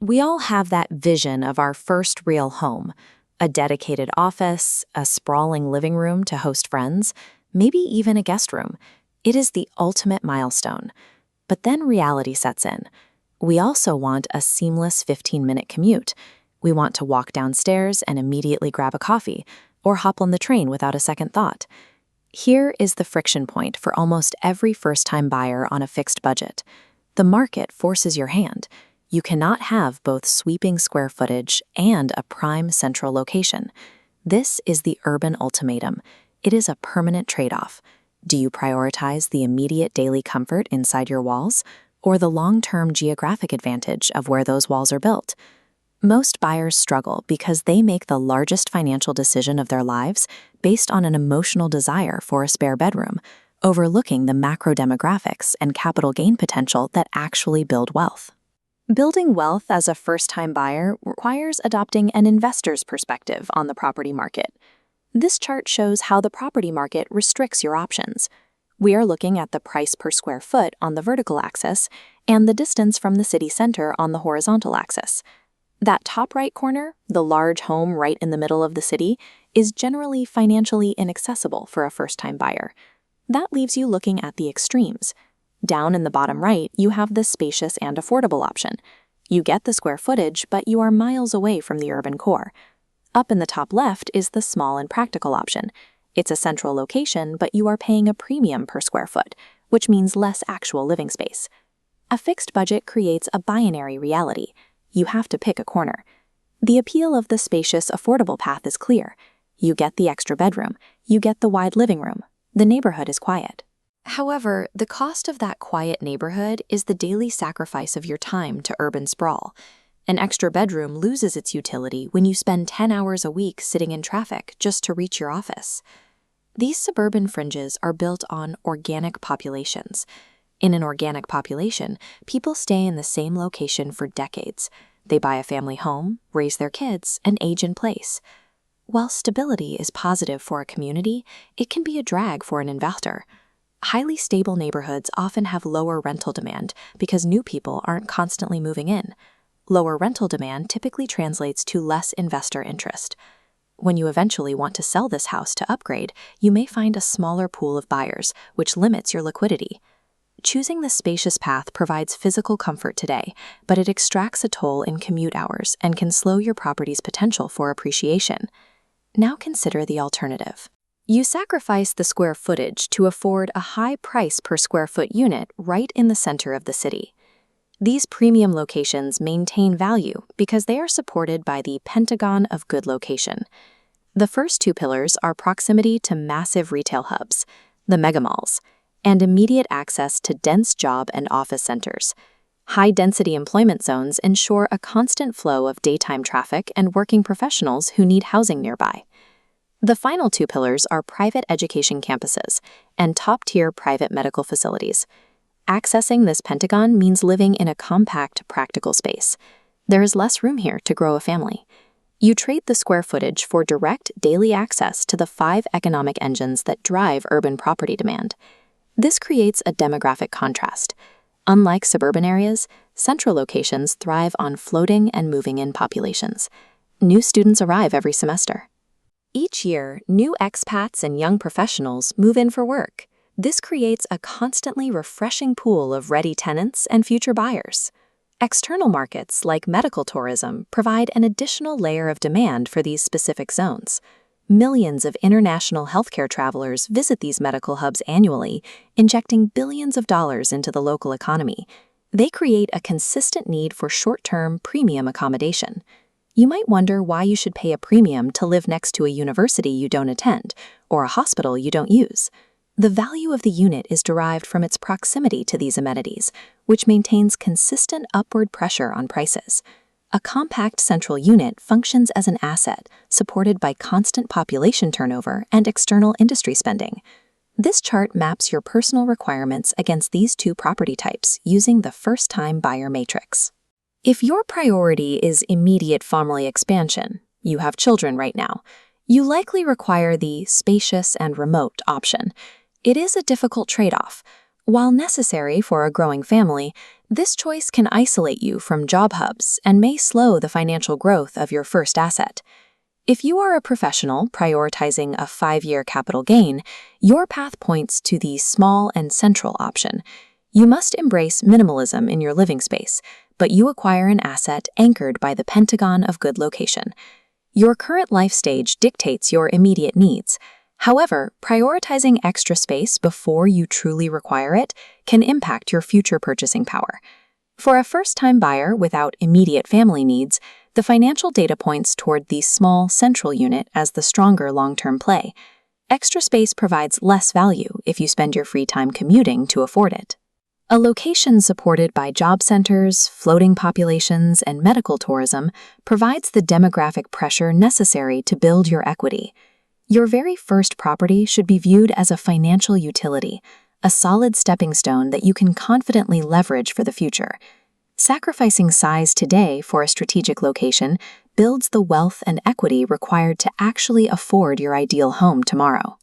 We all have that vision of our first real home, a dedicated office, a sprawling living room to host friends, maybe even a guest room. It is the ultimate milestone. But then reality sets in. We also want a seamless 15-minute commute. We want to walk downstairs and immediately grab a coffee, or hop on the train without a second thought. Here is the friction point for almost every first-time buyer on a fixed budget. The market forces your hand. You cannot have both sweeping square footage and a prime central location. This is the urban ultimatum. It is a permanent trade-off. Do you prioritize the immediate daily comfort inside your walls, or the long-term geographic advantage of where those walls are built? Most buyers struggle because they make the largest financial decision of their lives based on an emotional desire for a spare bedroom, overlooking the macro demographics and capital gain potential that actually build wealth. Building wealth as a first-time buyer requires adopting an investor's perspective on the property market. This chart shows how the property market restricts your options. We are looking at the price per square foot on the vertical axis and the distance from the city center on the horizontal axis. That top right corner, the large home right in the middle of the city, is generally financially inaccessible for a first-time buyer. That leaves you looking at the extremes. Down in the bottom right, you have the spacious and affordable option. You get the square footage, but you are miles away from the urban core. Up in the top left is the small and practical option. It's a central location, but you are paying a premium per square foot, which means less actual living space. A fixed budget creates a binary reality. You have to pick a corner. The appeal of the spacious, affordable path is clear. You get the extra bedroom. You get the wide living room. The neighborhood is quiet. However, the cost of that quiet neighborhood is the daily sacrifice of your time to urban sprawl. An extra bedroom loses its utility when you spend 10 hours a week sitting in traffic just to reach your office. These suburban fringes are built on organic populations. In an organic population, people stay in the same location for decades. They buy a family home, raise their kids, and age in place. While stability is positive for a community, it can be a drag for an investor. Highly stable neighborhoods often have lower rental demand because new people aren't constantly moving in. Lower rental demand typically translates to less investor interest. When you eventually want to sell this house to upgrade, you may find a smaller pool of buyers, which limits your liquidity. Choosing the spacious path provides physical comfort today, but it extracts a toll in commute hours and can slow your property's potential for appreciation. Now consider the alternative. You sacrifice the square footage to afford a high price per square foot unit right in the center of the city. These premium locations maintain value because they are supported by the Pentagon of good location. The first two pillars are proximity to massive retail hubs, the megamalls, and immediate access to dense job and office centers. High-density employment zones ensure a constant flow of daytime traffic and working professionals who need housing nearby. The final two pillars are private education campuses and top-tier private medical facilities. Accessing this Pentagon means living in a compact, practical space. There is less room here to grow a family. You trade the square footage for direct daily access to the 5 economic engines that drive urban property demand. This creates a demographic contrast. Unlike suburban areas, central locations thrive on floating and moving-in populations. New students arrive every semester. Each year, new expats and young professionals move in for work. This creates a constantly refreshing pool of ready tenants and future buyers. External markets, like medical tourism, provide an additional layer of demand for these specific zones. Millions of international healthcare travelers visit these medical hubs annually, injecting billions of dollars into the local economy. They create a consistent need for short-term, premium accommodation. You might wonder why you should pay a premium to live next to a university you don't attend, or a hospital you don't use. The value of the unit is derived from its proximity to these amenities, which maintains consistent upward pressure on prices. A compact central unit functions as an asset, supported by constant population turnover and external industry spending. This chart maps your personal requirements against these two property types using the first-time buyer matrix. If your priority is immediate family expansion, you have children right now, you likely require the spacious and remote option. It is a difficult trade-off. While necessary for a growing family, This choice can isolate you from job hubs and may slow the financial growth of your first asset. If you are a professional prioritizing a 5-year capital gain, your path points to the small and central option. You must embrace minimalism in your living space, but you acquire an asset anchored by the Pentagon of good location. Your current life stage dictates your immediate needs. However, prioritizing extra space before you truly require it can impact your future purchasing power. For a first-time buyer without immediate family needs, the financial data points toward the small central unit as the stronger long-term play. Extra space provides less value if you spend your free time commuting to afford it. A location supported by job centers, floating populations, and medical tourism provides the demographic pressure necessary to build your equity. Your very first property should be viewed as a financial utility, a solid stepping stone that you can confidently leverage for the future. Sacrificing size today for a strategic location builds the wealth and equity required to actually afford your ideal home tomorrow.